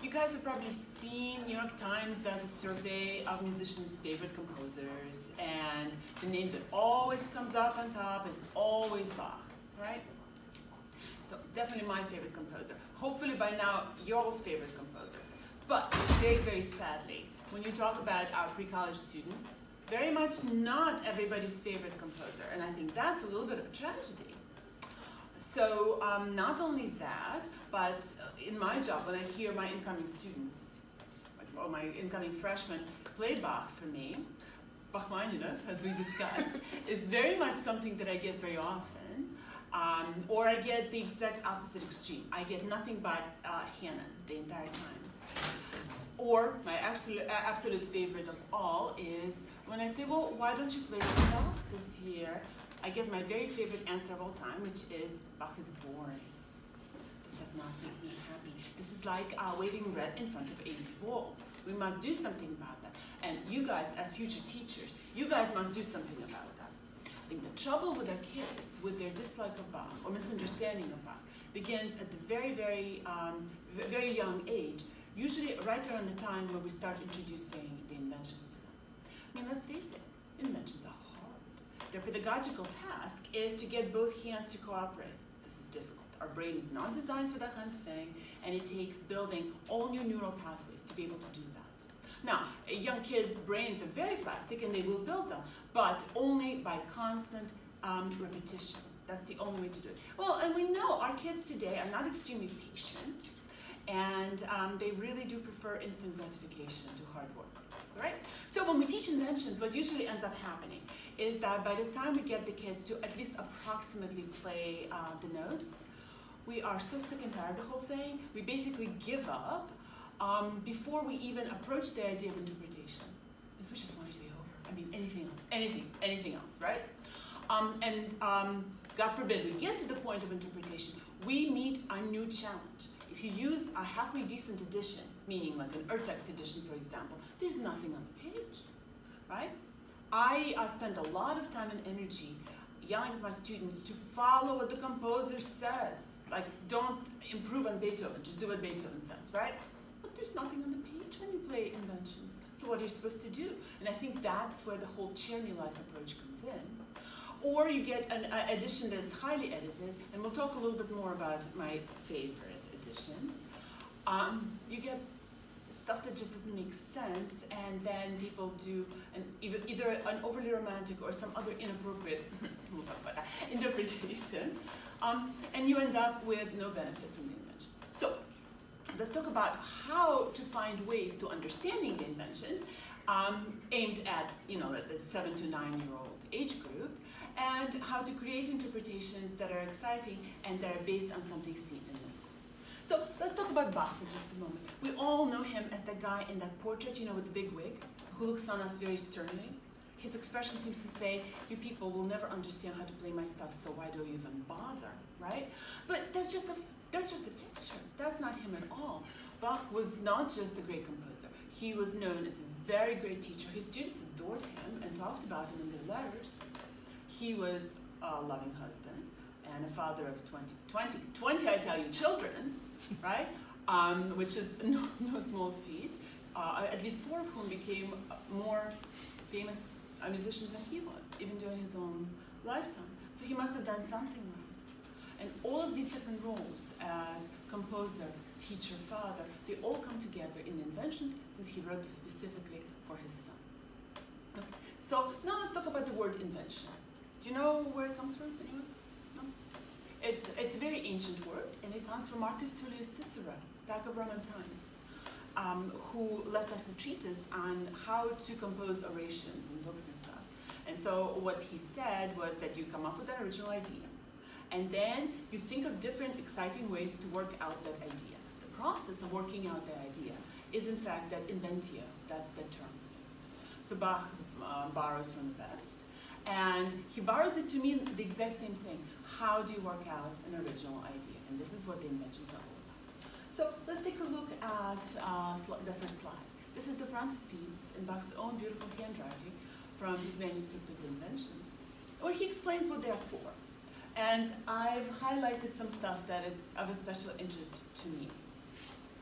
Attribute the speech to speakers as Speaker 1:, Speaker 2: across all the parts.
Speaker 1: you guys have probably seen New York Times does a survey of musicians' favorite composers, and the name that always comes up on top is always Bach, right? So definitely my favorite composer. Hopefully by now, y'all's favorite composer. But very, very sadly, when you talk about our pre-college students, very much not everybody's favorite composer, and I think that's a little bit of a tragedy. So not only that, but in my job, when I hear my incoming students, or my incoming freshmen play Bach for me, Bachmaninoff, as we discussed, is very much something that I get very often. Or I get the exact opposite extreme. I get nothing but Hanon the entire time. Or my absolute favorite of all is when I say, well, why don't you play Bach this year? I get my very favorite answer of all time, which is, Bach is boring. This does not make me happy. This is like waving red in front of a bull. We must do something about that. And you guys, as future teachers, you guys must do something about that. I think the trouble with our kids, with their dislike of Bach or misunderstanding of Bach, begins at the very, very young age, usually right around the time where we start introducing the inventions to them. I mean, let's face it, inventions are hard. Their pedagogical task is to get both hands to cooperate. This is difficult. Our brain is not designed for that kind of thing, and it takes building all new neural pathways to be able to do that. Now, young kids' brains are very plastic, and they will build them, but only by constant repetition. That's the only way to do it. Well, and we know our kids today are not extremely patient, and they really do prefer instant gratification to hard work. Right? So when we teach inventions, what usually ends up happening is that by the time we get the kids to at least approximately play the notes, we are so sick and tired of the whole thing, we basically give up before we even approach the idea of interpretation. Because we just want it to be over. I mean, anything else, anything else, right? God forbid we get to the point of interpretation, we meet a new challenge. If you use a halfway decent edition, meaning like an Urtext edition, for example, there's nothing on the page, right? I spend a lot of time and energy yelling at my students to follow what the composer says. Like, don't improve on Beethoven, just do what Beethoven says, right? But there's nothing on the page when you play inventions. So what are you supposed to do? And I think that's where the whole Czerny-like approach comes in. Or you get an edition that's highly edited, and we'll talk a little bit more about my favorite editions. You get stuff that just doesn't make sense, and then people do either an overly romantic or some other inappropriate we'll talk about that, interpretation, and you end up with no benefit from the inventions. So let's talk about how to find ways to understanding the inventions aimed at the 7 to 9 year old age group, and how to create interpretations that are exciting and that are based on something seen in the school. So let's talk about Bach for just a moment. We all know him as that guy in that portrait, with the big wig, who looks on us very sternly. His expression seems to say, you people will never understand how to play my stuff, so why do you even bother, right? But that's just a picture. That's not him at all. Bach was not just a great composer. He was known as a very great teacher. His students adored him and talked about him in their letters. He was a loving husband and a father of 20 I tell you, children, right? Which is no small feat. At least 4 of whom became more famous musicians than he was, even during his own lifetime. So he must have done something right. And all of these different roles as composer, teacher, father, they all come together in the inventions, since he wrote them specifically for his son. Okay, so now let's talk about the word invention. Do you know where it comes from? Anyone? No? It's a very ancient word, and it comes from Marcus Tullius Cicero, back of Roman times, who left us a treatise on how to compose orations and books and stuff. And so what he said was that you come up with an original idea, and then you think of different exciting ways to work out that idea. The process of working out that idea is in fact that inventio, that's the term. So Bach borrows from the best, and he borrows it to mean the exact same thing. How do you work out an original idea? And this is what the inventions are all about. So let's take a look at the first slide. This is the frontispiece in Bach's own beautiful handwriting from his manuscript of the Inventions, where he explains what they're for. And I've highlighted some stuff that is of a special interest to me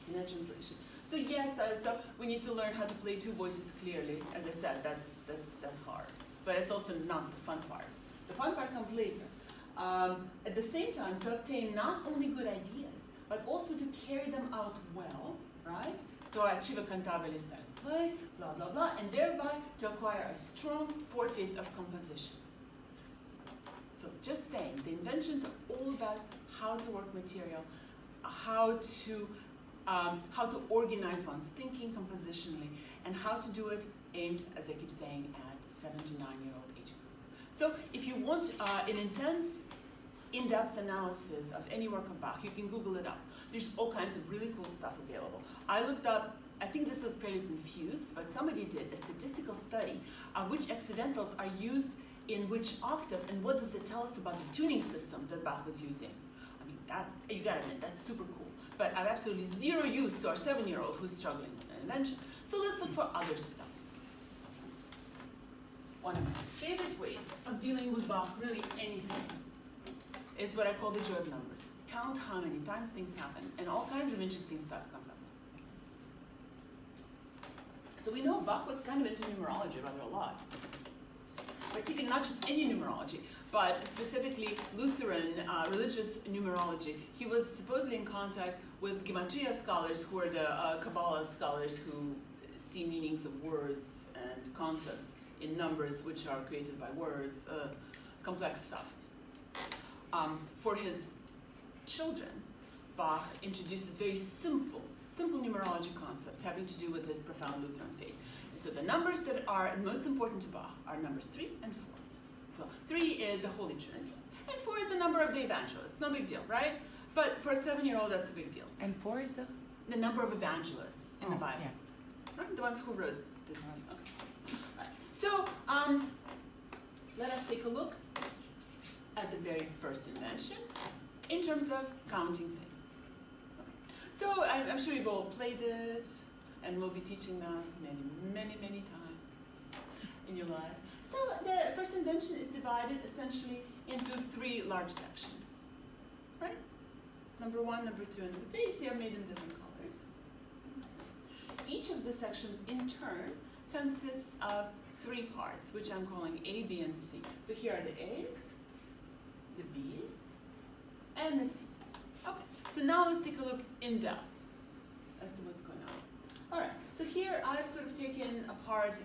Speaker 1: in that translation. So yes, so we need to learn how to play two voices clearly. As I said, that's hard, but it's also not the fun part. The fun part comes later. At the same time, to obtain not only good ideas, but also to carry them out well, right? To achieve a cantabile style of play, blah, blah, blah, and thereby to acquire a strong foretaste of composition. So just saying, the inventions are all about how to work material, how to organize one's thinking compositionally, and how to do it aimed, as I keep saying, at 7 to 9-year-old age group. So if you want an intense, in-depth analysis of any work of Bach, you can Google it up. There's all kinds of really cool stuff available. I looked up, I think this was Preludes and Fugues, but somebody did a statistical study of which accidentals are used in which octave, and what does it tell us about the tuning system that Bach was using. I mean, you gotta admit, that's super cool. But I have absolutely zero use to our 7-year-old who's struggling with an invention. So let's look for other stuff. One of my favorite ways of dealing with Bach, really anything, is what I call the joy of numbers. Count how many times things happen, and all kinds of interesting stuff comes up. So we know Bach was kind of into numerology rather a lot. Particularly not just any numerology, but specifically Lutheran religious numerology. He was supposedly in contact with Gematria scholars, who are the Kabbalah scholars who see meanings of words and concepts in numbers which are created by words, complex stuff. For his children, Bach introduces very simple numerology concepts having to do with his profound Lutheran faith. And so the numbers that are most important to Bach are numbers 3 and 4. So 3 is the Holy Trinity, and 4 is the number of the evangelists. No big deal, right? But for a 7-year-old, that's a big deal.
Speaker 2: And 4 is
Speaker 1: the number of evangelists in the Bible.
Speaker 2: Yeah.
Speaker 1: Right? The ones who wrote the okay. Right. So let us take a look at the very first invention in terms of counting things. Okay. So I'm sure you've all played it, and we'll be teaching that many times in your life. So the first invention is divided essentially into 3 large sections, right? Number 1, number 2, and number 3. You see I've made them different colors. Each of the sections in turn consists of 3 parts, which I'm calling A, B, and C. So here are the A's, the B's, and the C's. Okay, so now let's take a look in depth as to what's going on. All right, so here I've sort of taken apart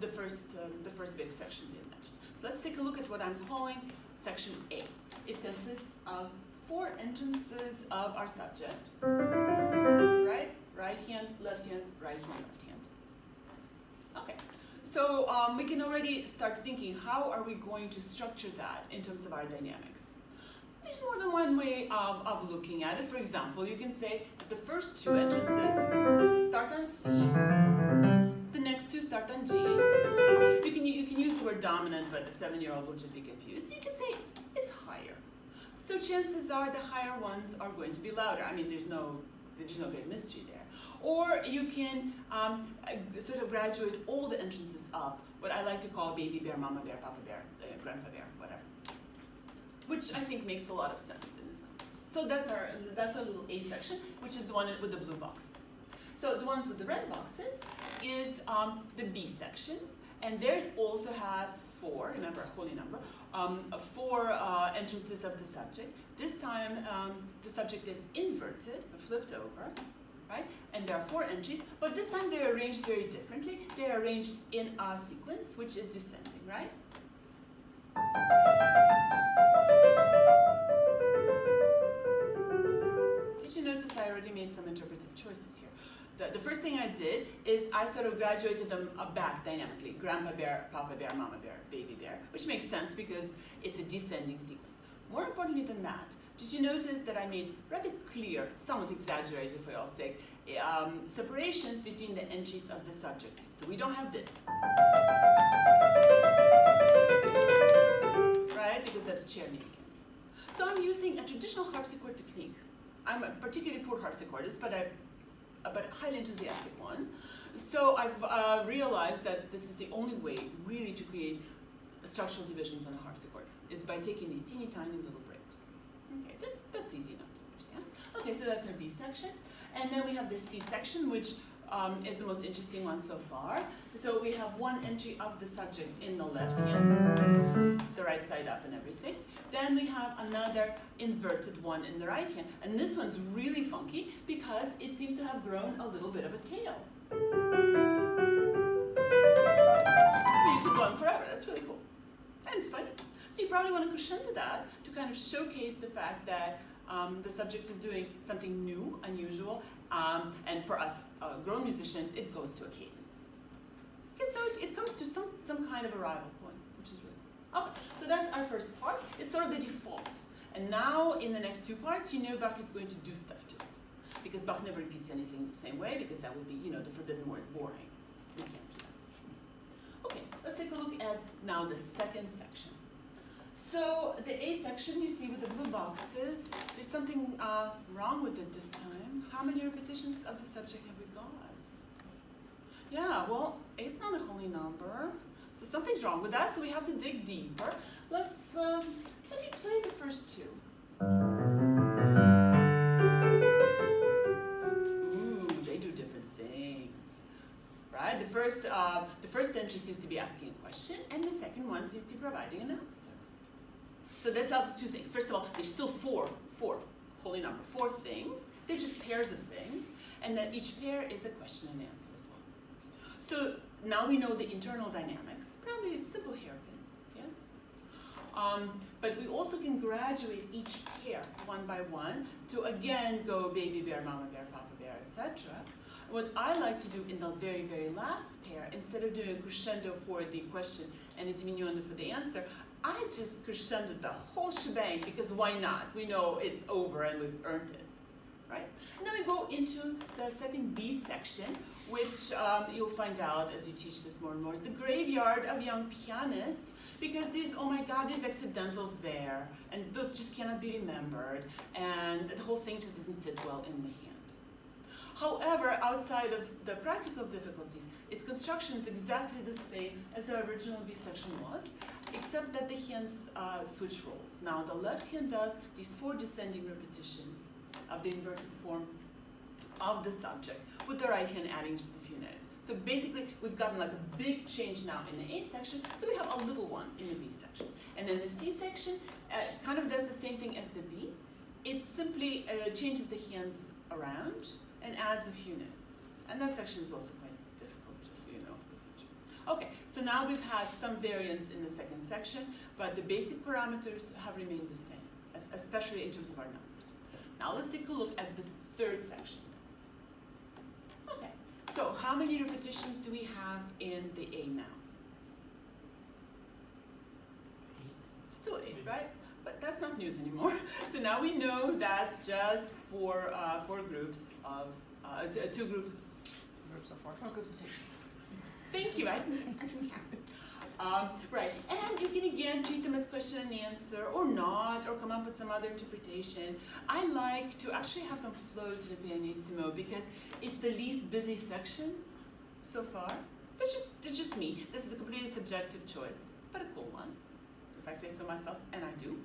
Speaker 1: the first big section of the invention. So let's take a look at what I'm calling section A. It consists of 4 entrances of our subject. Right? Right hand, left hand, right hand, left hand. Okay. So we can already start thinking, how are we going to structure that in terms of our dynamics? There's more than one way of looking at it. For example, you can say that the first 2 entrances start on C, the next 2 start on G. You can use the word dominant, but a 7-year-old will just be confused. You can say it's higher. So chances are the higher ones are going to be louder. I mean, there's no great mystery there. Or you can sort of graduate all the entrances up, what I like to call baby bear, mama bear, papa bear, grandpa bear, whatever. Which I think makes a lot of sense in this context. So that's our little A section, which is the one with the blue boxes. So the ones with the red boxes is the B section, and there it also has 4, remember a holy number, 4 entrances of the subject. This time the subject is inverted, or flipped over, right? And there are 4 entries, but this time they're arranged very differently. They're arranged in a sequence, which is descending, right? Did you notice I already made some interpretive choices here? The first thing I did is I sort of graduated them back dynamically. Grandpa bear, papa bear, mama bear, baby bear, which makes sense because it's a descending sequence. More importantly than that, did you notice that I made rather clear, somewhat exaggerated for y'all's sake, separations between the entries of the subject? So we don't have this. Right? Because that's Czerny again. So I'm using a traditional harpsichord technique. I'm a particularly poor harpsichordist, but a highly enthusiastic one. So I've realized that this is the only way really to create structural divisions on a harpsichord, is by taking these teeny tiny little breaks. Okay, that's easy enough to understand. Okay, so that's our B section. And then we have the C section, which is the most interesting one so far. So we have one entry of the subject in the left hand, the right side up and everything. Then we have another inverted one in the right hand. And this one's really funky because it seems to have grown a little bit of a tail. You could go on forever, that's really cool. And it's fun. So you probably want to crescendo that to kind of showcase the fact that the subject is doing something new, unusual, and for us grown musicians, it goes to a cadence. Okay, so it comes to some kind of arrival point, which is really okay. So that's our first part. It's sort of the default. And now in the next two parts, you know Bach is going to do stuff to it, because Bach never repeats anything the same way, because that would be, you know, the forbidden word, boring. We can't do that. Okay, let's take a look at now the second section. So the A section, you see with the blue boxes, there's something wrong with it this time. How many repetitions of the subject have we got? Yeah, well, 8's not a holy number, so something's wrong with that, so we have to dig deeper. Let me play the first two. Ooh, they do different things, right? The first entry seems to be asking a question, and the second one seems to be providing an answer. So that tells us two things. First of all, there's still four holy number, 4 things. They're just pairs of things, and that each pair is a question and answer as well. So now we know the internal dynamics. Probably it's simple hairpins, yes? But we also can graduate each pair one by one to again go baby bear, mama bear, papa bear, etc. What I like to do in the very, very last pair, instead of doing a crescendo for the question and a diminuendo for the answer, I just crescendoed the whole shebang because why not? We know it's over and we've earned it, right? And then we go into the second B section, which you'll find out as you teach this more and more, is the graveyard of young pianists, because there's, oh my God, there's accidentals there, and those just cannot be remembered, and the whole thing just doesn't fit well in the hand. However, outside of the practical difficulties, its construction is exactly the same as the original B section was, except that the hands switch roles. Now, the left hand does these 4 descending repetitions of the inverted form of the subject, with the right hand adding just a few notes. So basically, we've gotten like a big change now in the A section, so we have a little one in the B section. And then the C section kind of does the same thing as the B. It simply changes the hands around and adds a few notes. And that section is also quite difficult, just so you know for the future. Okay, so now we've had some variance in the second section, but the basic parameters have remained the same, especially in terms of our numbers. Now let's take a look at the third section. Okay, so how many repetitions do we have in the A now?
Speaker 2: 8.
Speaker 1: Still 8, right? But that's not news anymore. So now we know that's just four groups of, two groups of 4. 4 groups of 2. Thank you, I can count. Right, and you can again treat them as question and answer, or not, or come up with some other interpretation. I like to actually have them flow to the pianissimo because it's the least busy section so far. That's just me. This is a completely subjective choice, but a cool one, if I say so myself, and I do.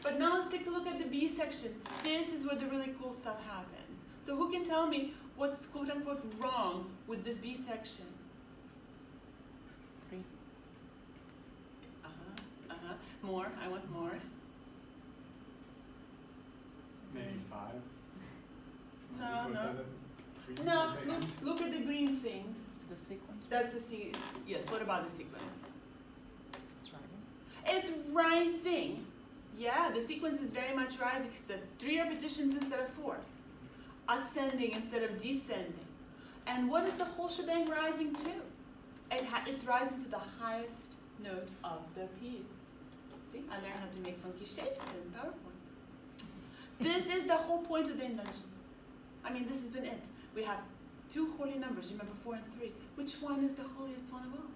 Speaker 1: But now let's take a look at the B section. This is where the really cool stuff happens. So who can tell me what's quote-unquote wrong with this B section?
Speaker 2: 3.
Speaker 1: More, I want more.
Speaker 3: Maybe 5.
Speaker 1: No, look at the green things.
Speaker 2: The sequence?
Speaker 1: That's the C. Yes, what about the sequence?
Speaker 2: It's rising.
Speaker 1: It's rising. Yeah, the sequence is very much rising. So 3 repetitions instead of 4. Ascending instead of descending. And what is the whole shebang rising to? It's rising to the highest note of the piece. See, I learned how to make funky shapes in PowerPoint. This is the whole point of the invention. I mean, this has been it. We have 2 holy numbers, remember 4 and 3. Which one is the holiest one of all?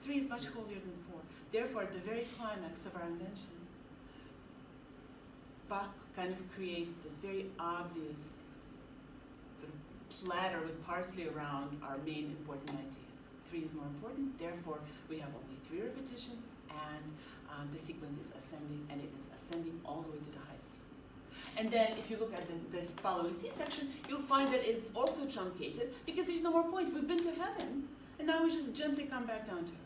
Speaker 1: 3 is much holier than 4. Therefore, at the very climax of our invention, Bach kind of creates this very obvious sort of platter with parsley around our main important idea. 3 is more important, therefore we have only 3 repetitions, and the sequence is ascending, and it is ascending all the way to the high C. And then if you look at this following C section, you'll find that it's also truncated because there's no more point. We've been to heaven, and now we just gently come back down to earth.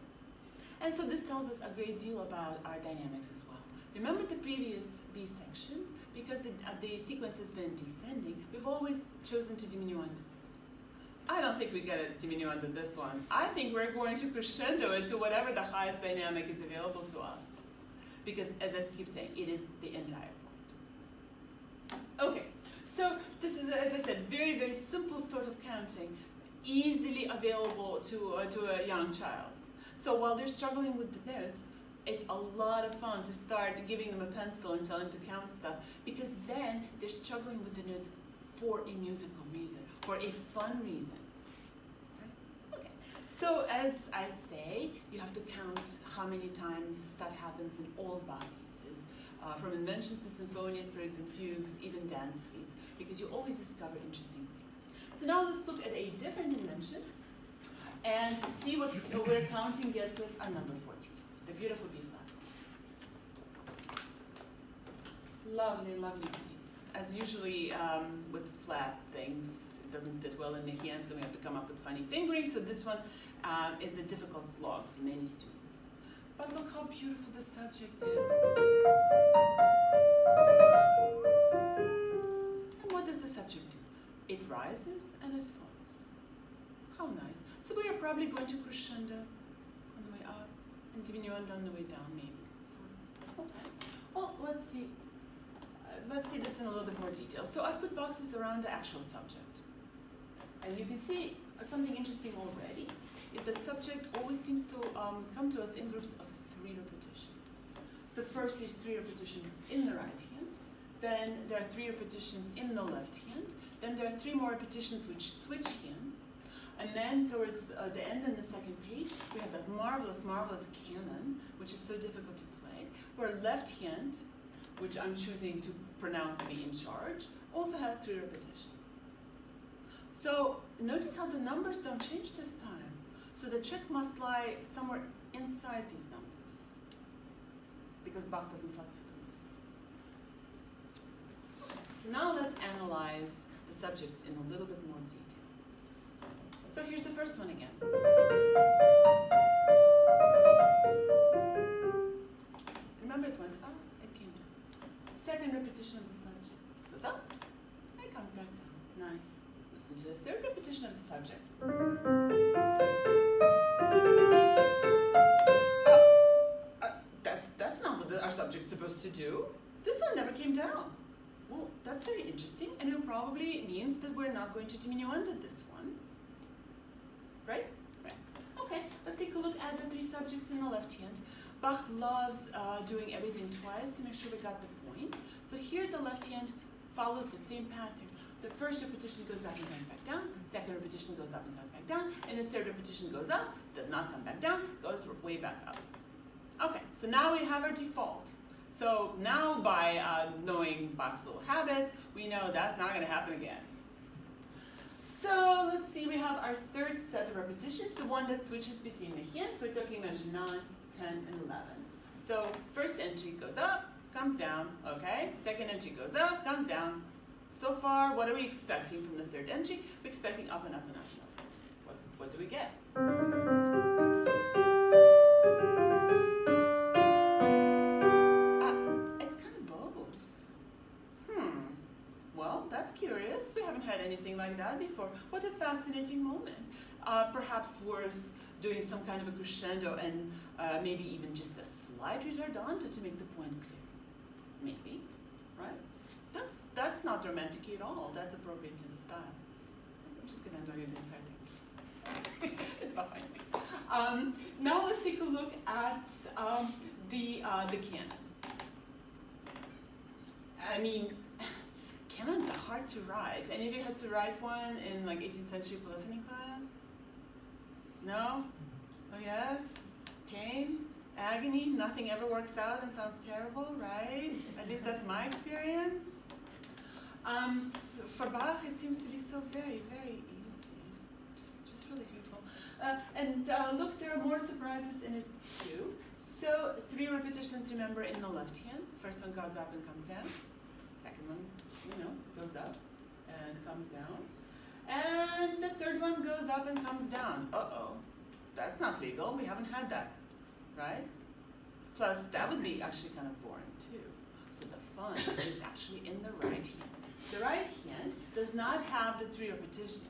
Speaker 1: And so this tells us a great deal about our dynamics as well. Remember the previous B sections? Because the sequence has been descending, we've always chosen to diminuendo. I don't think we get a diminuendo this one. I think we're going to crescendo it to whatever the highest dynamic is available to us. Because, as I keep saying, it is the entire point. Okay, so this is, as I said, very, very simple sort of counting, easily available to a young child. So while they're struggling with the notes, it's a lot of fun to start giving them a pencil and telling them to count stuff, because then they're struggling with the notes for a musical reason, for a fun reason. Okay, so as I say, you have to count how many times stuff happens in all Bach pieces, from inventions to sinfonias, preludes and fugues, even dance suites, because you always discover interesting things. So now let's look at a different invention and see where counting gets us on number 14, the beautiful B flat. Lovely, lovely piece. As usually with flat things, it doesn't fit well in the hands, and we have to come up with funny fingering. So this one is a difficult slog for many students. But look how beautiful the subject is. And what does the subject do? It rises and it falls. How nice. So we are probably going to crescendo on the way up and diminuendo on the way down, maybe. Okay. Well, let's see. Let's see this in a little bit more detail. So I've put boxes around the actual subject. And you can see something interesting already, is that subject always seems to come to us in groups of 3 repetitions. So first there's 3 repetitions in the right hand, then there are 3 repetitions in the left hand, then there are 3 more repetitions which switch hands, and then towards the end on the second page, we have that marvelous, marvelous canon, which is so difficult to play, where left hand, which I'm choosing to pronounce to be in charge, also has 3 repetitions. So notice how the numbers don't change this time. So the trick must lie somewhere inside these numbers, because Bach doesn't futz with them. Okay. So now let's analyze the subjects in a little bit more detail. So here's the first one again. Remember it went up, it came down. Second repetition of the subject goes up, it comes back down. Nice. Listen to the third repetition of the subject. That's not what our subject's supposed to do. This one never came down. Well, that's very interesting, and it probably means that we're not going to diminuendo this one. Right? Right. Okay, let's take a look at the 3 subjects in the left hand. Bach loves doing everything twice to make sure we got the point. So here the left hand follows the same pattern. The first repetition goes up and comes back down, second repetition goes up and comes back down, and the third repetition goes up, does not come back down, goes way back up. Okay, so now we have our default. So now by knowing Bach's little habits, we know that's not going to happen again. So let's see, we have our third set of repetitions, the one that switches between the hands. We're talking measure 9, 10, and 11. So first entry goes up, comes down, okay? Second entry goes up, comes down. So far, what are we expecting from the third entry? We're expecting up and up and up and up. What do we get? It's kind of both. Well, that's curious. We haven't had anything like that before. What a fascinating moment. Perhaps worth doing some kind of a crescendo and maybe even just a slight ritardante to make the point clear. Maybe, right? That's not romantic at all. That's appropriate to the style. I'm just going to annoy you the entire thing. It's behind me. Now let's take a look at the canon. I mean, canons are hard to write. Any of you had to write one in like 18th century polyphony class? No? Oh yes? Pain? Agony? Nothing ever works out and sounds terrible, right? At least that's my experience. For Bach, it seems to be so very, very easy. Just really beautiful. Look, there are more surprises in it too. So 3 repetitions, remember, in the left hand. The first one goes up and comes down. Second one, goes up and comes down. And the third one goes up and comes down. Uh-oh, that's not legal. We haven't had that, right? Plus, that would be actually kind of boring too. So the fun is actually in the right hand. The right hand does not have the 3 repetitions.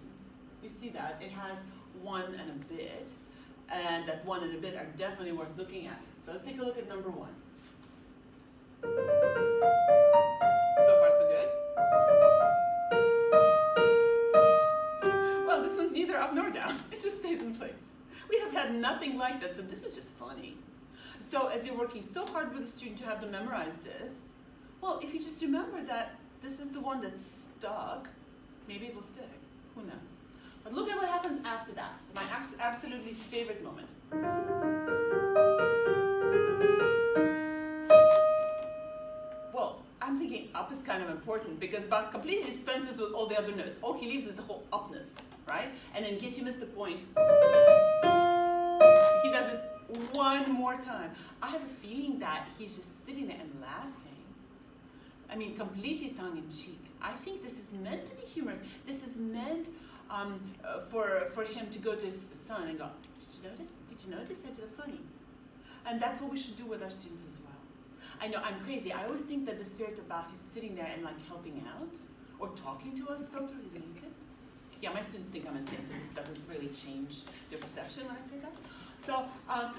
Speaker 1: You see that? It has 1 and a bit, and that 1 and a bit are definitely worth looking at. So let's take a look at number 1. So far, so good? Well, this one's neither up nor down. It just stays in place. We have had nothing like that, so this is just funny. So as you're working so hard with a student to have them memorize this, well, if you just remember that this is the one that's stuck, maybe it will stick. Who knows? But look at what happens after that. My absolutely favorite moment. Well, I'm thinking up is kind of important because Bach completely dispenses with all the other notes. All he leaves is the whole upness, right? And in case you missed the point, he does it one more time. I have a feeling that he's just sitting there and laughing. I mean, completely tongue-in-cheek. I think this is meant to be humorous. This is meant for him to go to his son and go, did you notice I did it funny? And that's what we should do with our students as well. I know I'm crazy. I always think that the spirit of Bach is sitting there and like helping out or talking to us still through his music. Yeah, my students think I'm insane, so this doesn't really change their perception when I say that. So,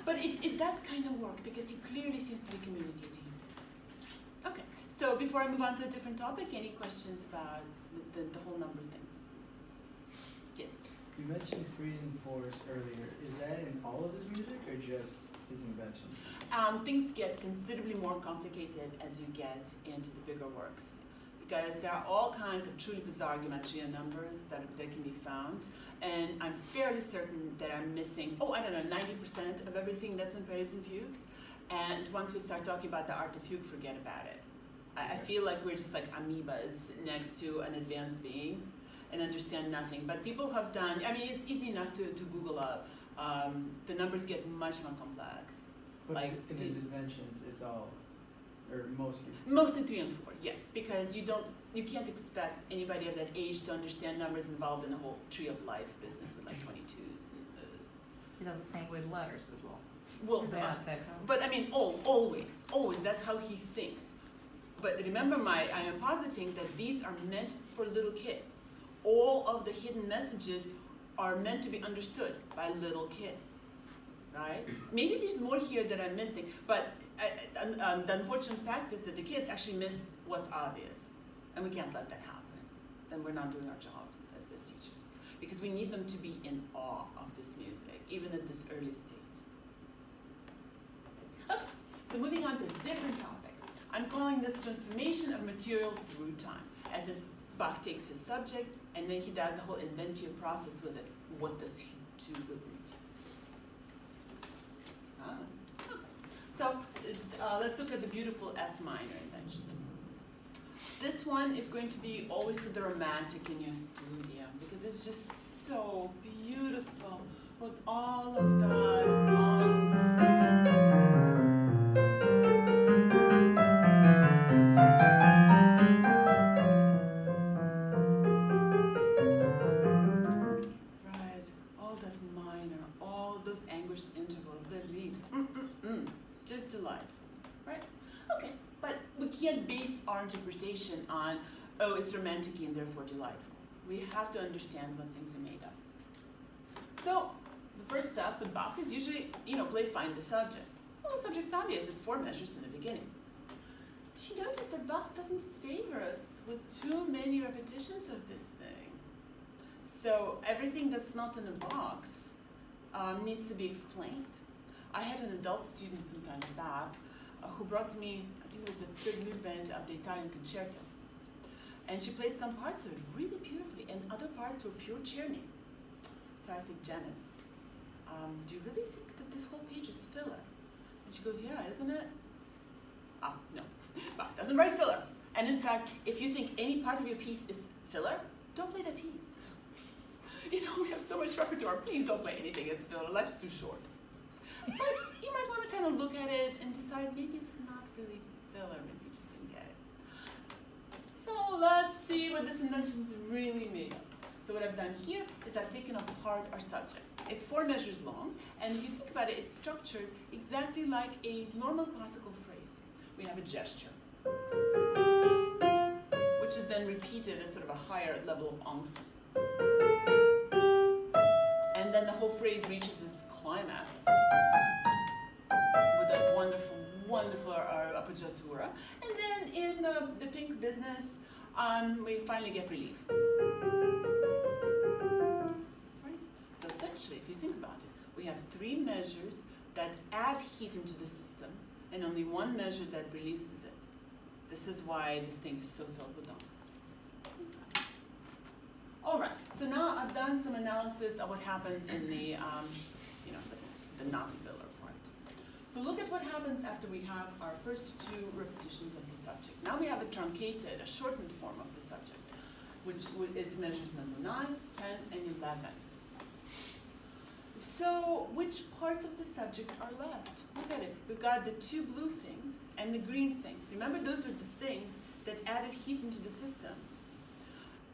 Speaker 1: but it does kind of work because he clearly seems to be communicating his way. Okay, so before I move on to a different topic, any questions about the whole number thing? Yes?
Speaker 4: You mentioned 3s and 4s earlier. Is that in all of his music or just his invention?
Speaker 1: Things get considerably more complicated as you get into the bigger works, because there are all kinds of truly bizarre gematria numbers that can be found, and I'm fairly certain that I'm missing, 90% of everything that's in preludes and fugues, and once we start talking about the art of fugue, forget about it. I feel like we're just like amoebas next to an advanced being and understand nothing, but people have done, I mean, it's easy enough to Google up. The numbers get much more complex.
Speaker 4: But
Speaker 1: like
Speaker 4: in his inventions, it's all, or mostly?
Speaker 1: Mostly 3 and 4, yes, because you can't expect anybody of that age to understand numbers involved in the whole tree of life business with like 22s.
Speaker 2: He does the same with letters as well.
Speaker 1: Well, but I mean, always, that's how he thinks. But remember, I am positing that these are meant for little kids. All of the hidden messages are meant to be understood by little kids, right? Maybe there's more here that I'm missing, but the unfortunate fact is that the kids actually miss what's obvious, and we can't let that happen. Then we're not doing our jobs as teachers, because we need them to be in awe of this music, even at this early stage. Okay, so moving on to a different topic. I'm calling this transformation of material through time, as in Bach takes his subject, and then he does the whole inventio process with it. What does he do with it? So let's look at the beautiful F minor invention. This one is going to be always for the romantic in your studio, because it's just so beautiful with all of the angst. Just delightful, right? Okay, but we can't base our interpretation on, it's romantic and therefore delightful. We have to understand what things are made of. So the first step with Bach is usually, play find the subject. Well, the subject's obvious, it's 4 measures in the beginning. Do you notice that Bach doesn't favor us with too many repetitions of this thing? So everything that's not in a box needs to be explained. I had an adult student sometimes back who brought to me, I think it was the 3rd movement of the Italian concerto. And she played some parts of it really beautifully, and other parts were pure churning. So I said, Janet, do you really think that this whole page is filler? And she goes, yeah, isn't it? No, Bach doesn't write filler. And in fact, if you think any part of your piece is filler, don't play that piece. We have so much repertoire, please don't play anything that's filler, life's too short. But you might want to kind of look at it and decide maybe it's not really filler, maybe you just didn't get it. let's see what this invention is really made of. So what I've done here is I've taken apart our subject. It's 4 measures long, and if you think about it, it's structured exactly like a normal classical phrase. We have a gesture, which is then repeated at sort of a higher level of angst. And then the whole phrase reaches its climax with that wonderful, wonderful appoggiatura. And then in the pink business, we finally get relief. Right? So essentially, if you think about it, we have 3 measures that add heat into the system, and only 1 measure that releases it. This is why this thing is so filled with angst. All right, so now I've done some analysis of what happens in the, the not filler part. So look at what happens after we have our first 2 repetitions of the subject. Now we have a truncated, a shortened form of the subject, which is measures number 9, 10, and 11. So which parts of the subject are left? Look at it. We've got the 2 blue things and the green thing. Remember, those were the things that added heat into the system.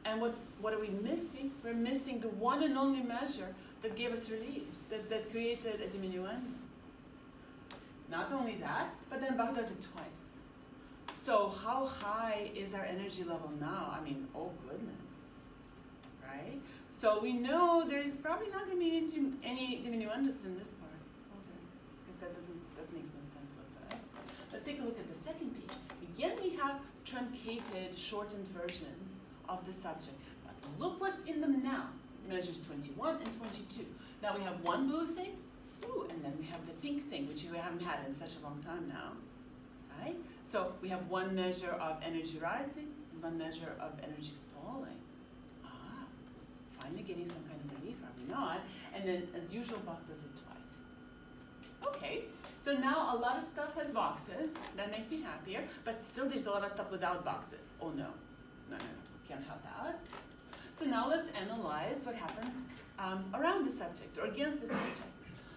Speaker 1: And what are we missing? We're missing the one and only measure that gave us relief, that created a diminuendo. Not only that, but then Bach does it twice. So how high is our energy level now? I mean, oh goodness, right? So we know there's probably not going to be any diminuendos in this part, because that makes no sense whatsoever. Let's take a look at the second page. Again, we have truncated, shortened versions of the subject. But look what's in them now. Measures 21 and 22. Now we have 1 blue thing, and then we have the pink thing, which we haven't had in such a long time now, right? So we have 1 measure of energy rising, and 1 measure of energy falling. Finally getting some kind of relief, are we not? And then, as usual, Bach does it twice. Okay, so now a lot of stuff has boxes. That makes me happier, but still there's a lot of stuff without boxes. Oh no, can't have that. So now let's analyze what happens around the subject, or against the subject.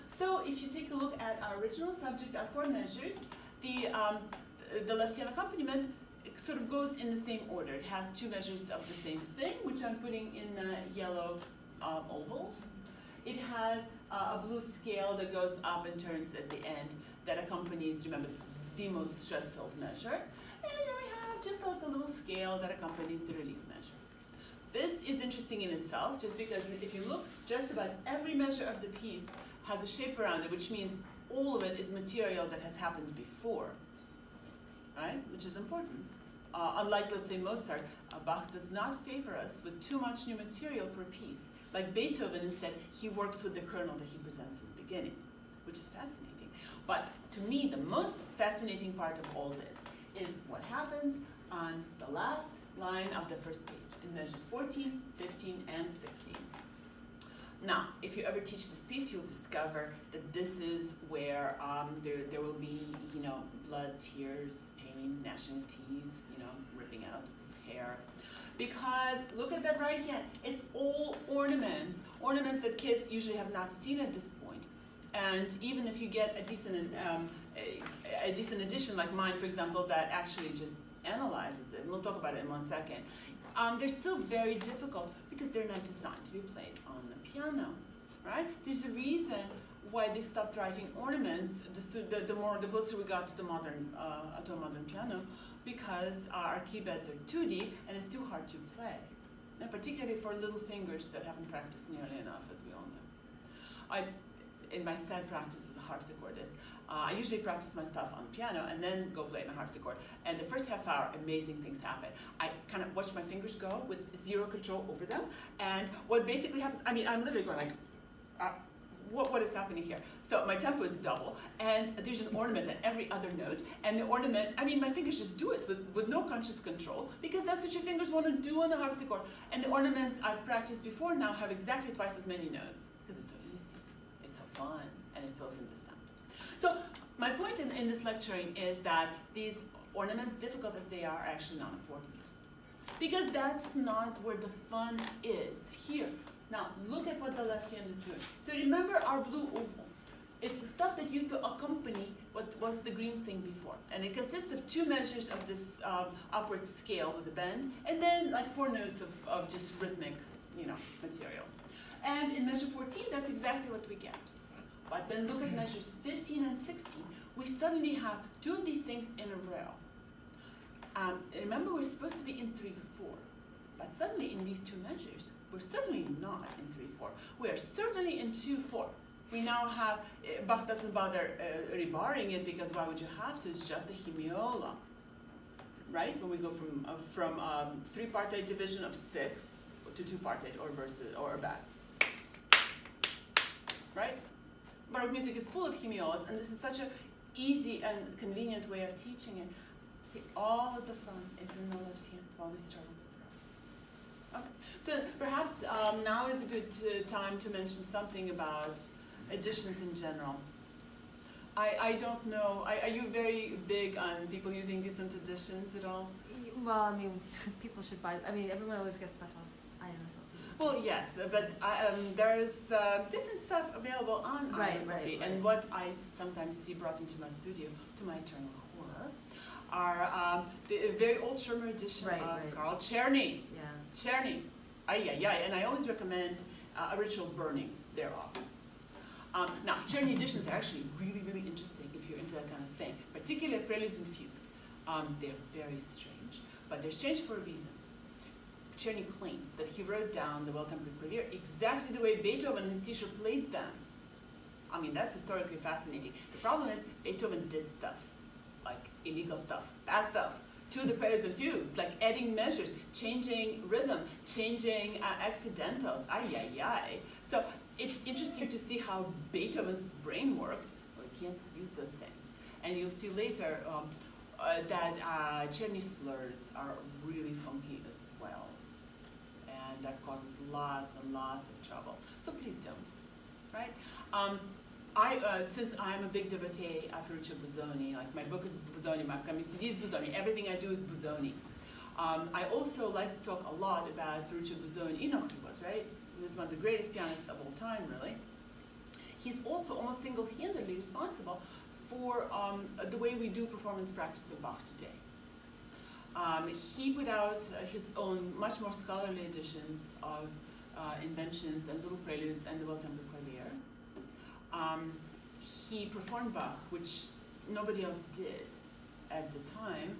Speaker 1: So if you take a look at our original subject, our 4 measures, the left-hand accompaniment sort of goes in the same order. It has 2 measures of the same thing, which I'm putting in the yellow ovals. It has a blue scale that goes up and turns at the end that accompanies, remember, the most stress-filled measure. And then we have just like a little scale that accompanies the relief measure. This is interesting in itself, just because if you look, just about every measure of the piece has a shape around it, which means all of it is material that has happened before, right? Which is important. Unlike, let's say, Mozart, Bach does not favor us with too much new material per piece. Like Beethoven, instead, he works with the kernel that he presents in the beginning, which is fascinating. But to me, the most fascinating part of all this is what happens on the last line of the first page in measures 14, 15, and 16. Now, if you ever teach this piece, you'll discover that this is where there will be, blood, tears, pain, gnashing teeth, ripping out hair. Because look at that right hand. It's all ornaments that kids usually have not seen at this point. And even if you get a decent edition like mine, for example, that actually just analyzes it, and we'll talk about it in 1 second, they're still very difficult because they're not designed to be played on the piano, right? There's a reason why they stopped writing ornaments the closer we got to the modern piano, because our key beds are 2D and it's too hard to play, and particularly for little fingers that haven't practiced nearly enough, as we all know. In my sad practice as a harpsichordist, I usually practice my stuff on piano and then go play my harpsichord. And the first half hour, amazing things happen. I kind of watch my fingers go with zero control over them. And what basically happens, I'm literally going like, what is happening here? So my tempo is double, and there's an ornament at every other note. And the ornament, my fingers just do it with no conscious control, because that's what your fingers want to do on the harpsichord. And the ornaments I've practiced before now have exactly twice as many notes, because it's so easy. It's so fun, and it fills in the sound. So my point in this lecturing is that these ornaments, difficult as they are actually not important. Because that's not where the fun is here. Now, look at what the left hand is doing. So remember our blue oval. It's the stuff that used to accompany what was the green thing before. And it consists of 2 measures of this upward scale with a bend, and then like 4 notes of just rhythmic, material. And in measure 14, that's exactly what we get. But then look at measures 15 and 16. We suddenly have 2 of these things in a row. Remember, we're supposed to be in 3/4. But suddenly in these 2 measures, we're certainly not in 3/4. We are certainly in 2/4. We now have, Bach doesn't bother rebarring it, because why would you have to? It's just a hemiola, right? When we go from 3-partite division of 6 to 2-partite or back, right? Baroque music is full of hemiolas, and this is such an easy and convenient way of teaching it. See, all of the fun is in the left hand while we start with the right. Okay. So perhaps now is a good time to mention something about additions in general. I don't know, are you very big on people using decent additions at all?
Speaker 2: Well, I mean, people should buy, everyone always gets stuff on IMSLP.
Speaker 1: Well, yes, but there's different stuff available on IMSLP,
Speaker 2: right.
Speaker 1: and what I sometimes see brought into my studio, to my eternal horror, are the very old Schirmer edition of Carl Czerny.
Speaker 2: Yeah.
Speaker 1: Czerny, and I always recommend a ritual burning thereof. Now, Czerny editions are actually really, really interesting if you're into that kind of thing, particularly preludes and fugues. They're very strange, but they're strange for a reason. Czerny claims that he wrote down the Well-Tempered Clavier exactly the way Beethoven and his teacher played them. That's historically fascinating. The problem is Beethoven did stuff, like illegal stuff, bad stuff, to the preludes and fugues, like adding measures, changing rhythm, changing accidentals, So it's interesting to see how Beethoven's brain worked. Well, he can't use those things. And you'll see later that Czerny's slurs are really funky as well. And that causes lots and lots of trouble. So please don't, right? Since I'm a big devotee of Ferruccio Busoni, like my book is Busoni, my upcoming CD is Busoni, everything I do is Busoni. I also like to talk a lot about Ferruccio Busoni. You know who he was, right? He was one of the greatest pianists of all time, really. He's also almost single-handedly responsible for the way we do performance practice of Bach today. He put out his own much more scholarly editions of Inventions and Little Preludes and the Well-Tempered Clavier. He performed Bach, which nobody else did at the time.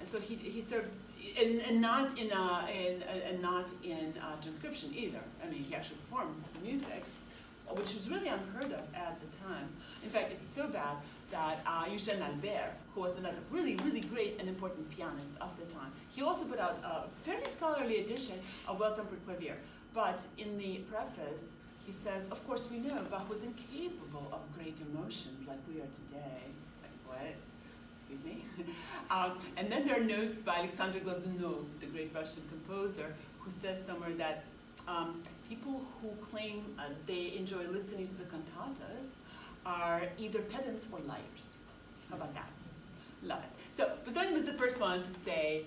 Speaker 1: So he served, and not in transcription either. He actually performed the music, which was really unheard of at the time. In fact, it's so bad that Eugène Albert, who was another really, really great and important pianist of the time, he also put out a fairly scholarly edition of Well-Tempered Clavier. But in the preface, he says, of course we know Bach was incapable of great emotions like we are today. Like, what? Excuse me? And then there are notes by Alexander Glazunov, the great Russian composer, who says somewhere that people who claim they enjoy listening to the cantatas are either pedants or liars. How about that? Love it. So Busoni was the first one to say,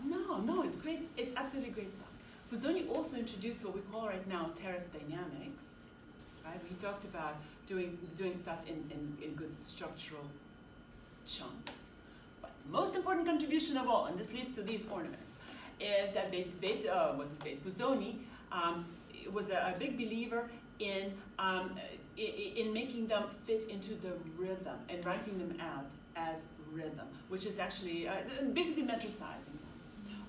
Speaker 1: no, it's great, it's absolutely great stuff. Busoni also introduced what we call right now terrace dynamics. Right? He talked about doing stuff in good structural chunks. But the most important contribution of all, and this leads to these ornaments, is that Busoni was a big believer in making them fit into the rhythm and writing them out as rhythm, which is actually basically metricizing them,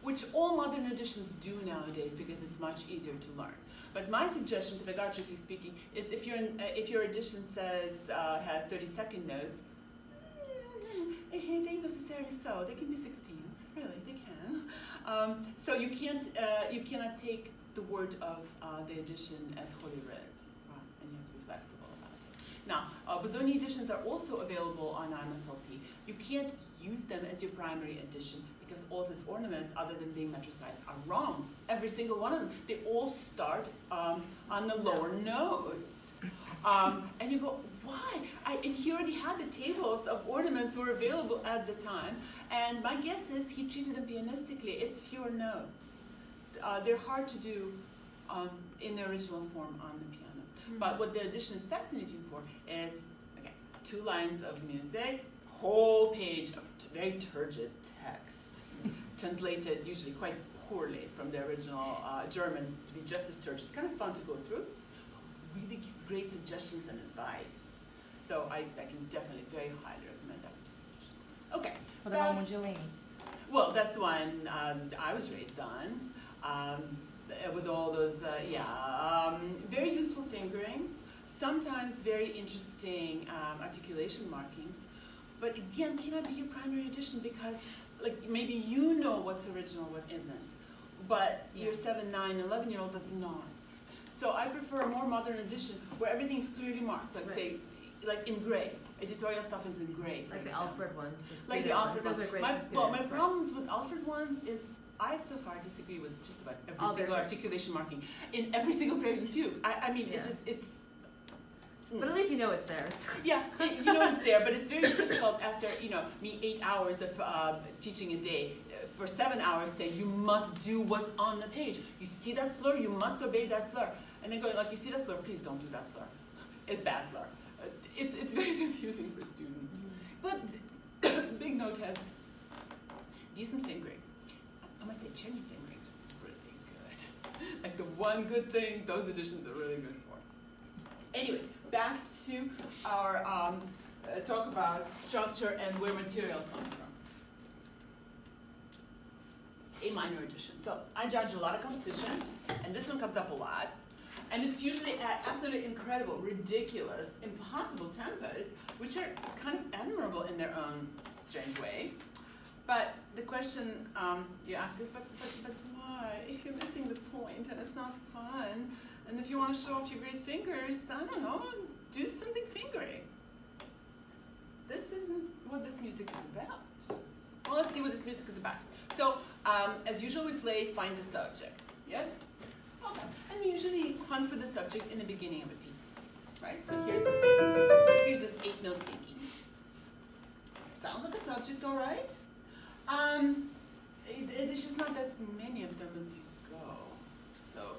Speaker 1: which all modern editions do nowadays because it's much easier to learn. But my suggestion, pedagogically speaking, is if your edition says has 32nd notes, it ain't necessarily so. They can be 16s, really, they can. So you cannot take the word of the edition as holy writ, right? And you have to be flexible about it. Now, Busoni editions are also available on IMSLP. You can't use them as your primary edition because all of his ornaments, other than being metricized, are wrong. Every single one of them. They all start on the lower notes. And you go, why? And he already had the tables of ornaments were available at the time. And my guess is he treated them pianistically. It's fewer notes. They're hard to do in the original form on the piano. But what the addition is fascinating for is, okay, 2 lines of music, whole page of very turgid text, translated usually quite poorly from the original German to be just as turgid. Kind of fun to go through. Really great suggestions and advice. So I can definitely very highly recommend that particular. Okay.
Speaker 2: What about Mugellini?
Speaker 1: Well, that's the one I was raised on. With all those, very useful fingerings, sometimes very interesting articulation markings, but again, cannot be your primary edition because, like, maybe you know what's original, what isn't, but your 7, 9, 11-year-old does not. So I prefer a more modern edition where everything's clearly marked, like say, like in gray. Editorial stuff is in gray, for
Speaker 2: Like the
Speaker 1: example.
Speaker 2: Alfred ones.
Speaker 1: Like the Alfred ones.
Speaker 2: Those are great
Speaker 1: My
Speaker 2: for students.
Speaker 1: problems with Alfred ones is I so far disagree with just about every
Speaker 2: Oh,
Speaker 1: single
Speaker 2: they're-
Speaker 1: articulation marking in every single period and fugue. I mean, it's
Speaker 2: Yeah.
Speaker 1: just, it's...
Speaker 2: But at least you know it's there.
Speaker 1: Yeah, you know it's there, but it's very difficult after, me 8 hours of teaching a day, for 7 hours saying you must do what's on the page. You see that slur, you must obey that slur. And then going like, you see that slur, please don't do that slur. It's bad slur. It's very confusing for students. But big note heads, decent fingering. I must say, cherry fingering is really good. Like the one good thing those editions are really good for. Anyways, back to our talk about structure and where material comes from. A minor edition. So I judge a lot of competitions, and this one comes up a lot. And it's usually at absolutely incredible, ridiculous, impossible tempos, which are kind of admirable in their own strange way. But the question you ask is, but why? If you're missing the point and it's not fun, and if you want to show off your great fingers, I don't know, do something fingering. This isn't what this music is about. Well, let's see what this music is about. So, as usual, we play Find the Subject. Yes? Okay. And we usually hunt for the subject in the beginning of a piece, right? So here's this 8-note thingy. Sounds like a subject, all right? There's just not that many of them as you go. So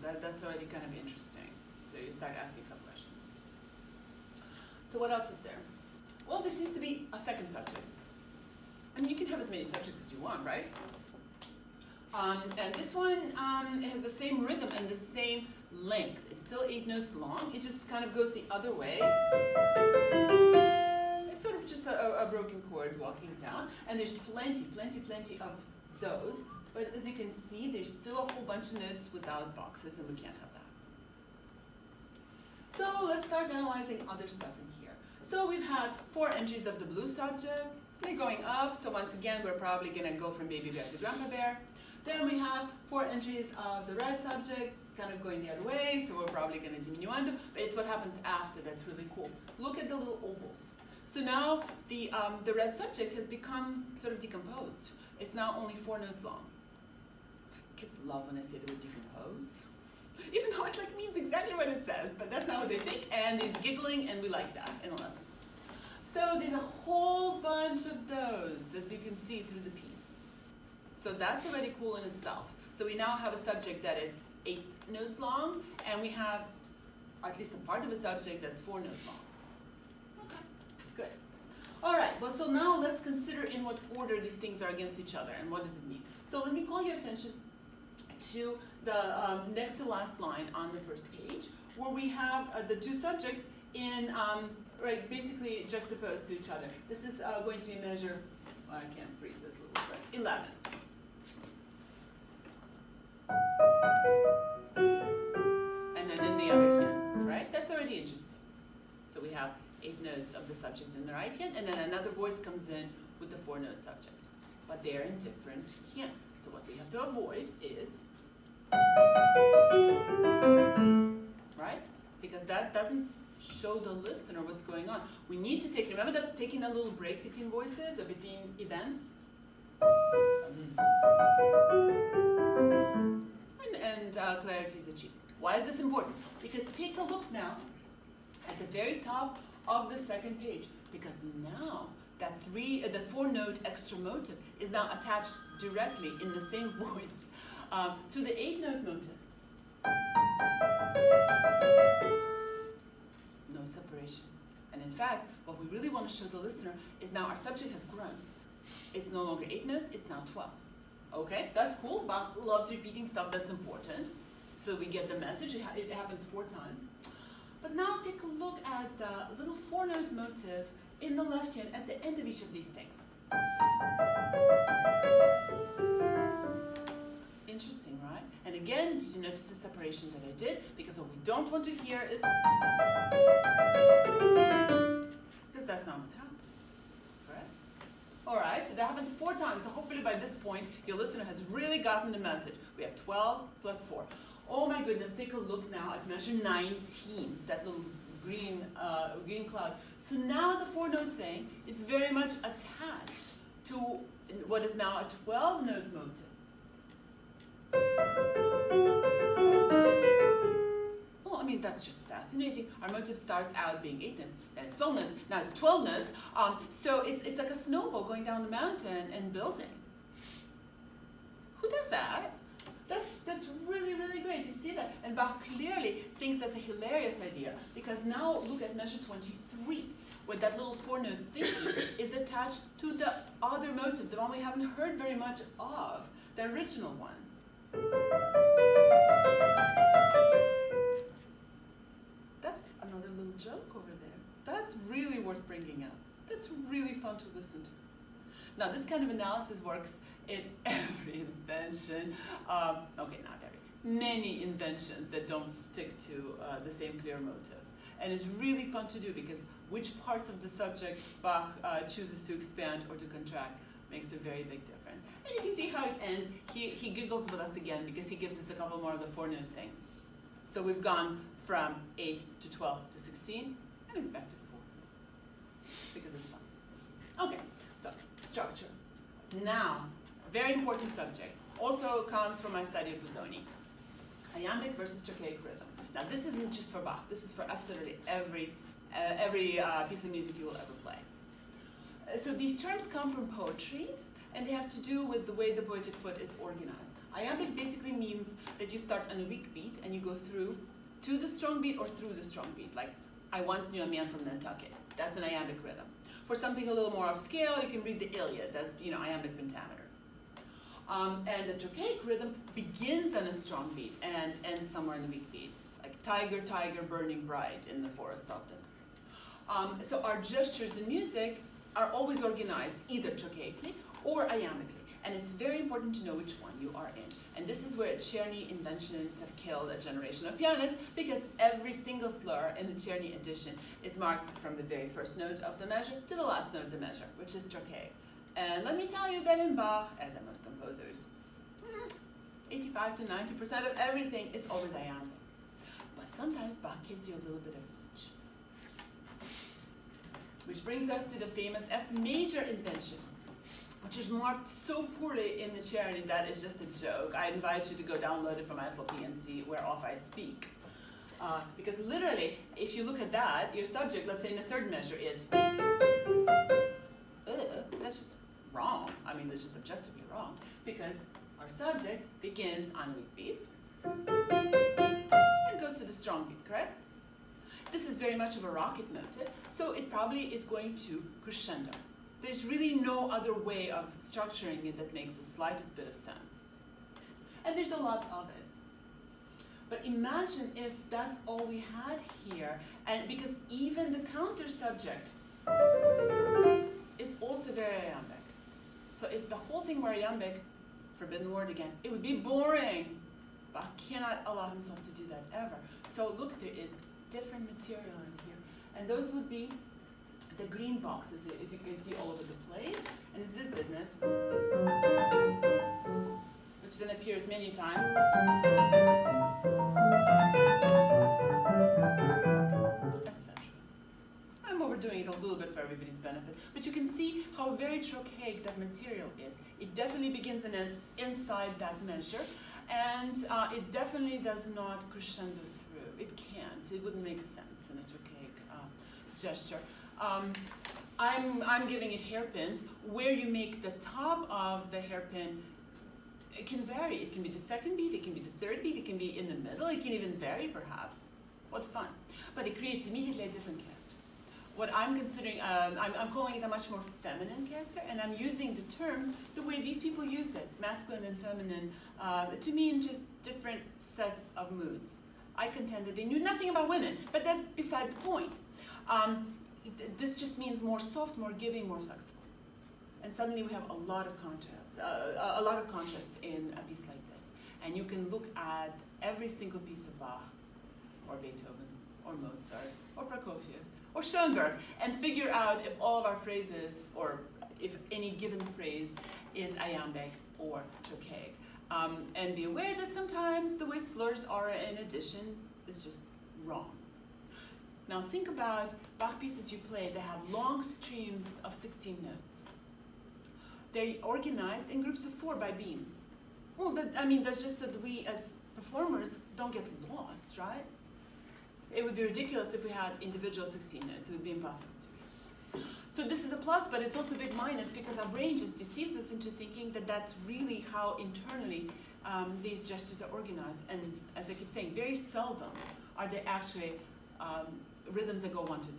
Speaker 1: that's already kind of interesting. So you start asking some questions. So what else is there? Well, there seems to be a second subject. I mean, you can have as many subjects as you want, right? And this one has the same rhythm and the same length. It's still 8 notes long. It just kind of goes the other way. It's sort of just a broken chord walking down. And there's plenty of those. But as you can see, there's still a whole bunch of notes without boxes, and we can't have that. So let's start analyzing other stuff in here. So we've had 4 entries of the blue subject. They're going up, so once again, we're probably going to go from baby bear to grandpa bear. Then we have 4 entries of the red subject, kind of going the other way, so we're probably going to diminuendo, but it's what happens after that's really cool. Look at the little ovals. So now the red subject has become sort of decomposed. It's now only 4 notes long. Kids love when I say the word decompose, even though it means exactly what it says, but that's not what they think, and there's giggling, and we like that in a lesson. So there's a whole bunch of those, as you can see through the piece. So that's already cool in itself. So we now have a subject that is 8 notes long, and we have at least a part of a subject that's 4 notes long. Okay, good. All right, well, so now let's consider in what order these things are against each other, and what does it mean. So let me call your attention to the next to last line on the first page, where we have the 2 subjects in, right, basically juxtaposed to each other. This is going to be measure, well, I can't read this little bit, 11. And then in the other hand, right? That's already interesting. So we have 8 notes of the subject in the right hand, and then another voice comes in with the 4-note subject. But they're in different hands. So what we have to avoid is, right? Because that doesn't show the listener what's going on. We need to take, remember that taking a little break between voices or between events? And clarity is achieved. Why is this important? Because take a look now at the very top of the second page, because now that the 4-note extra motive is now attached directly in the same voice to the 8-note motive. No separation. And in fact, what we really want to show the listener is now our subject has grown. It's no longer 8 notes, it's now 12. Okay, that's cool. Bach loves repeating stuff that's important. So we get the message, it happens 4 times. But now take a look at the little 4-note motive in the left hand at the end of each of these things. Interesting, right? And again, did you notice the separation that I did? Because what we don't want to hear is, because that's not what's happening, correct? All right, so that happens 4 times. So hopefully by this point, your listener has really gotten the message. We have 12 plus 4. Oh my goodness, take a look now at measure 19, that little green cloud. So now the 4-note thing is very much attached to what is now a 12-note motive. Well, I mean, that's just fascinating. Our motive starts out being 8 notes, then it's 12 notes, now it's 12 notes. So it's like a snowball going down the mountain and building. Who does that? That's really, really great. You see that? And Bach clearly thinks that's a hilarious idea, because now look at measure 23, where that little 4-note thinking is attached to the other motive, the one we haven't heard very much of, the original one. That's another little joke over there. That's really worth bringing up. That's really fun to listen to. Now, this kind of analysis works in every invention. Okay, not every. Many inventions that don't stick to the same clear motive. And it's really fun to do, because which parts of the subject Bach chooses to expand or to contract makes a very big difference. And you can see how it ends. He giggles with us again, because he gives us a couple more of the 4-note thing. So we've gone from 8 to 12 to 16, and it's back to 4, because it's fun. Okay, so structure. Now, very important subject. Also comes from my study of Busoni. Iambic versus trochaic rhythm. Now, this isn't just for Bach. This is for absolutely every piece of music you will ever play. So these terms come from poetry, and they have to do with the way the poetic foot is organized. Iambic basically means that you start on a weak beat and you go through to the strong beat or through the strong beat. Like, I once knew a man from Nantucket. That's an iambic rhythm. For something a little more upscale, you can read the Iliad. That's, iambic pentameter. And the trochaic rhythm begins on a strong beat and ends somewhere in the weak beat. Like tiger, tiger, burning bright in the forest of the night. So our gestures in music are always organized either trochaically or iamically. And it's very important to know which one you are in. And this is where Czerny inventions have killed a generation of pianists, because every single slur in the Czerny edition is marked from the very first note of the measure to the last note of the measure, which is trochaic. And let me tell you that in Bach, as in most composers, 85 to 90% of everything is always iambic. But sometimes Bach gives you a little bit of each. Which brings us to the famous F major invention, which is marked so poorly in the Czerny that is just a joke. I invite you to go download it from SLP and see whereof I speak. Because literally, if you look at that, your subject, let's say in the 3rd measure, is that's just wrong. I mean, that's just objectively wrong. Because our subject begins on a weak beat and goes to the strong beat, correct? This is very much of a rocket motive, so it probably is going to crescendo. There's really no other way of structuring it that makes the slightest bit of sense. And there's a lot of it. But imagine if that's all we had here, and because even the counter subject is also very iambic. So if the whole thing were iambic, forbidden word again, it would be boring. Bach cannot allow himself to do that ever. So look, there is different material in here. And those would be the green boxes, as you can see all over the place. And it's this business, which then appears many times. Etc. I'm overdoing it a little bit for everybody's benefit, but you can see how very trochaic that material is. It definitely begins and ends inside that measure, and it definitely does not crescendo through. It can't. It wouldn't make sense in a trochaic gesture. I'm giving it hairpins, where you make the top of the hairpin it can vary. It can be the second beat, it can be the third beat, it can be in the middle, it can even vary perhaps. What fun. But it creates immediately a different character. What I'm considering, I'm calling it a much more feminine character, and I'm using the term the way these people used it, masculine and feminine, to mean just different sets of moods. I contend that they knew nothing about women, but that's beside the point. This just means more soft, more giving, more flexible. And suddenly we have a lot of contrast in a piece like this. And you can look at every single piece of Bach, or Beethoven, or Mozart, or Prokofiev, or Schoenberg, and figure out if all of our phrases, or if any given phrase is iambic or trochaic. And be aware that sometimes the way slurs are in addition is just wrong. Now think about Bach pieces you play that have long streams of 16 notes. They're organized in groups of 4 by beams. Well, that's just so that we as performers don't get lost, right? It would be ridiculous if we had individual 16 notes. It would be impossible to read. So this is a plus, but it's also a big minus because our brain just deceives us into thinking that that's really how internally these gestures are organized. And as I keep saying, very seldom are they actually rhythms that go 1, 2, 3,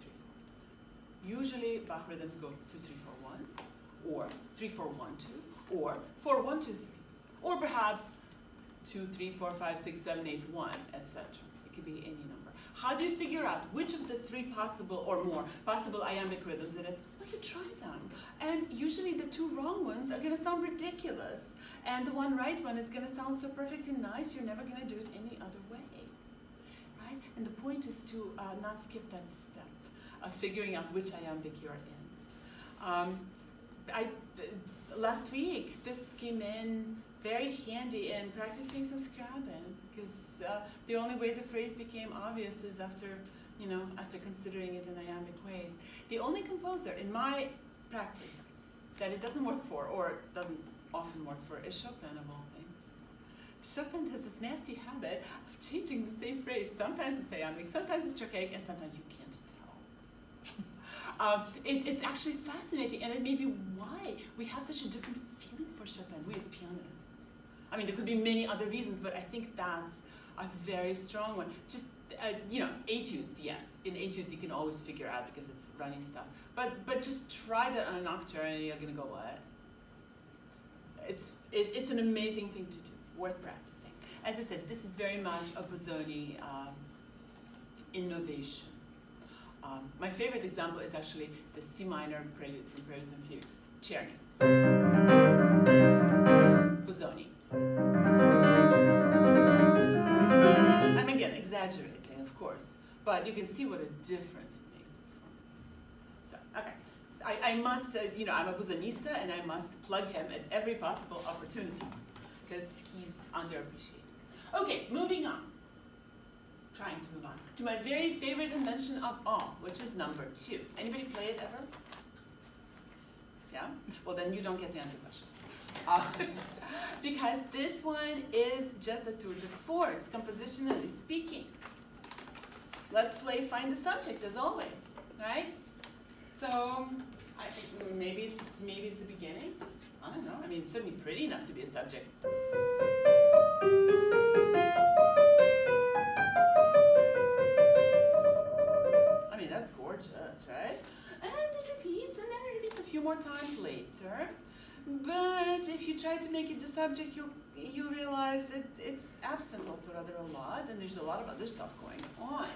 Speaker 1: 4. Usually Bach rhythms go 2, 3, 4, 1, or 3, 4, 1, 2, or 4, 1, 2, 3, or perhaps 2, 3, 4, 5, 6, 7, 8, 1, etc. It could be any number. How do you figure out which of the 3 possible or more possible iambic rhythms it is? Well, you try them. And usually the 2 wrong ones are going to sound ridiculous. And the one right one is going to sound so perfect and nice, you're never going to do it any other way. Right? And the point is to not skip that step of figuring out which iambic you're in. Last week, this came in very handy in practicing some Scrabble, because the only way the phrase became obvious is after considering it in iambic ways. The only composer in my practice that it doesn't work for, or doesn't often work for, is Chopin of all things. Chopin has this nasty habit of changing the same phrase. Sometimes it's iambic, sometimes it's trochaic, and sometimes you can't tell. It's actually fascinating, and it may be why we have such a different feeling for Chopin, we as pianists. I mean, there could be many other reasons, but I think that's a very strong one. Just, etudes, yes. In etudes, you can always figure out because it's running stuff. But just try that on a nocturne, and you're going to go, what? It's an amazing thing to do, worth practicing. As I said, this is very much a Busoni innovation. My favorite example is actually the C minor prelude from Preludes and Fugues, Czerny. Busoni. I'm again exaggerating, of course, but you can see what a difference it makes in performance. So, okay, I must, I'm a Busonista, and I must plug him at every possible opportunity because he's underappreciated. Okay, moving on. Trying to move on to my very favorite invention of all, which is number 2. Anybody play it ever? Yeah? Well, then you don't get to answer the question. Because this one is just a tour de force, compositionally speaking. Let's play Find the Subject, as always, right? So, I think maybe it's the beginning. I don't know. I mean, it's certainly pretty enough to be a subject. I mean, that's gorgeous, right? And it repeats, and then it repeats a few more times later. But if you try to make it the subject, you'll realize that it's absent also rather a lot, and there's a lot of other stuff going on.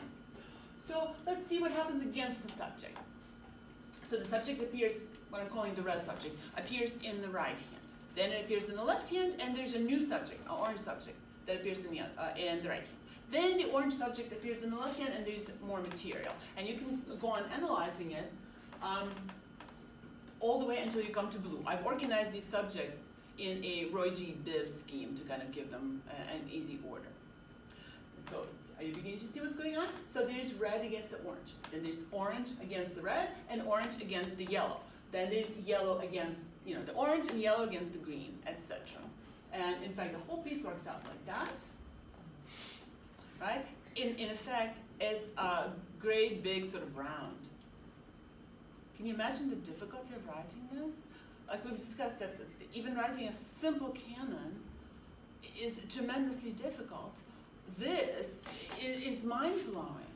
Speaker 1: So let's see what happens against the subject. So the subject appears, what I'm calling the red subject, appears in the right hand. Then it appears in the left hand, and there's a new subject, an orange subject, that appears in the right hand. Then the orange subject appears in the left hand, and there's more material. And you can go on analyzing it all the way until you come to blue. I've organized these subjects in a Roy G. Biv scheme to kind of give them an easy order. And so, are you beginning to see what's going on? So there's red against the orange. Then there's orange against the red, and orange against the yellow. Then there's yellow against, the orange, and yellow against the green, etc. And in fact, the whole piece works out like that. Right? In effect, it's a great big sort of round. Can you imagine the difficulty of writing this? Like we've discussed that even writing a simple canon is tremendously difficult, this is mind-blowing,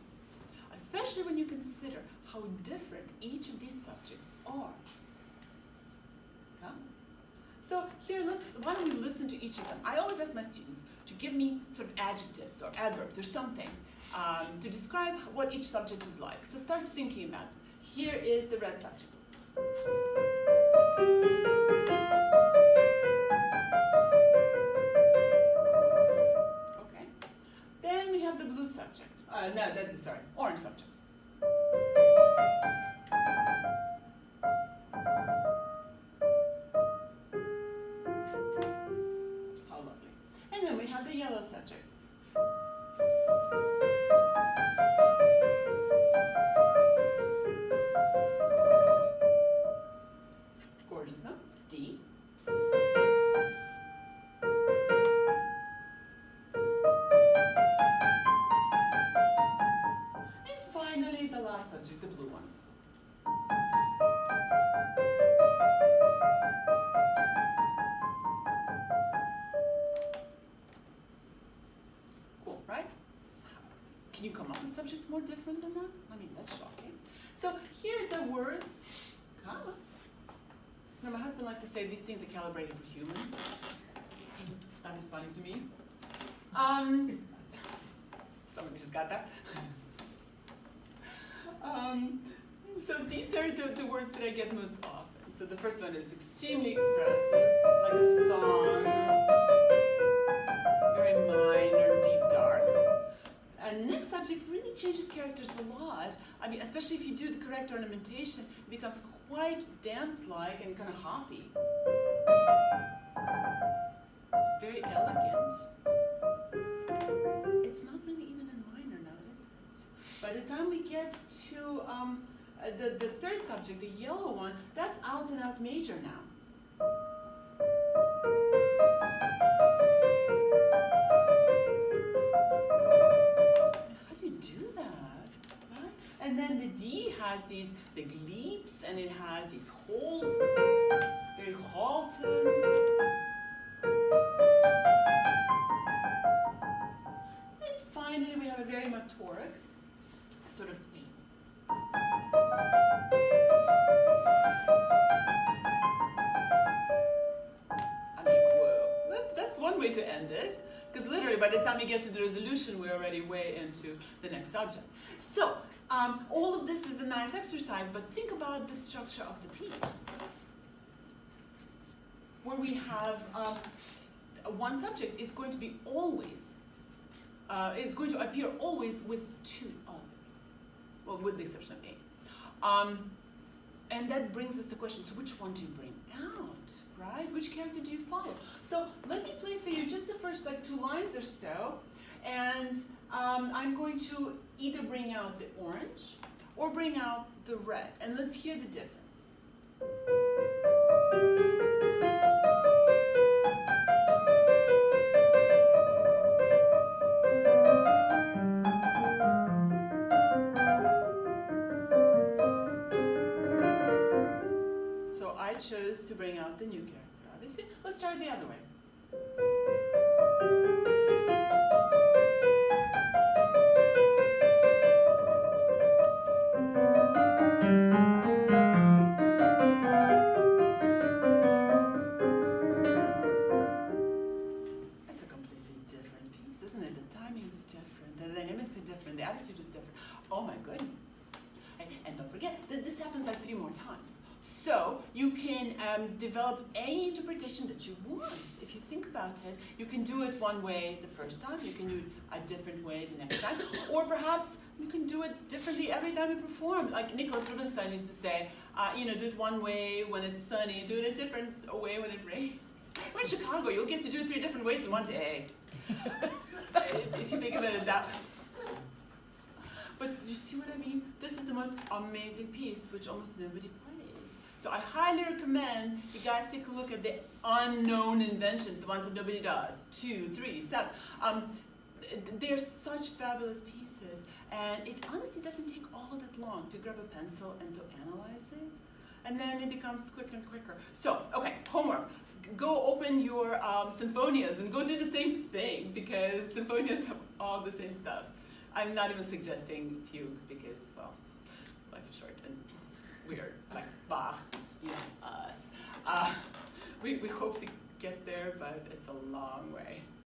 Speaker 1: especially when you consider how different each of these subjects are. Huh? So here, why don't we listen to each of them? I always ask my students to give me sort of adjectives or adverbs or something to describe what each subject is like. So start thinking about it. Here is the red subject. Okay. Then we have the blue subject. Orange subject. How lovely. And then we have the yellow subject. Gorgeous, no? D. And finally, the last subject, the blue one. Cool, right? Can you come up with subjects more different than that? I mean, that's shocking. So here are the words. Come on. Now, my husband likes to say these things are calibrated for humans. It's not responding to me. Somebody just got that. So these are the words that I get most often. So the first one is extremely expressive, like a song, very minor, deep, dark. And next subject really changes characters a lot. I mean, especially if you do the correct ornamentation, it becomes quite dance-like and kind of hoppy. Very elegant. It's not really even in minor now, is it? By the time we get to the third subject, the yellow one, that's out and out major now. How do you do that? Right? And then the D has these big leaps, and it has these holds, very halted. And finally, we have a very motoric sort of E. I mean, whoa. That's one way to end it, because literally by the time you get to the resolution, we're already way into the next subject. So, all of this is a nice exercise, but think about the structure of the piece, where we have one subject is going to be always, is going to appear always with two others, well, with the exception of A. And that brings us the question, so which one do you bring out, right? Which character do you follow? So let me play for you just the first like 2 lines or so, and I'm going to either bring out the orange or bring out the red, and let's hear the difference. So I chose to bring out the new character, obviously. Let's try it the other way. It's a completely different piece, isn't it? The timing's different, the dynamics are different, the attitude is different. Oh my goodness. And don't forget that this happens like 3 more times. So you can develop any interpretation that you want. If you think about it, you can do it one way the first time, you can do it a different way the next time, or perhaps you can do it differently every time you perform. Like Nicholas Rubinstein used to say, do it one way when it's sunny, do it a different way when it rains. We're in Chicago, you'll get to do it 3 different ways in one day. If you think about it that way. But you see what I mean? This is the most amazing piece, which almost nobody plays. So I highly recommend you guys take a look at the unknown inventions, the ones that nobody does. 2, 3, 7. They're such fabulous pieces, and it honestly doesn't take all that long to grab a pencil and to analyze it. And then it becomes quicker and quicker. So, okay, homework. go open your sinfonias and go do the same thing, because sinfonias have all the same stuff. I'm not even suggesting fugues because, well, life is short and we're like Bach, you know, us. We hope to get there, but it's a long way.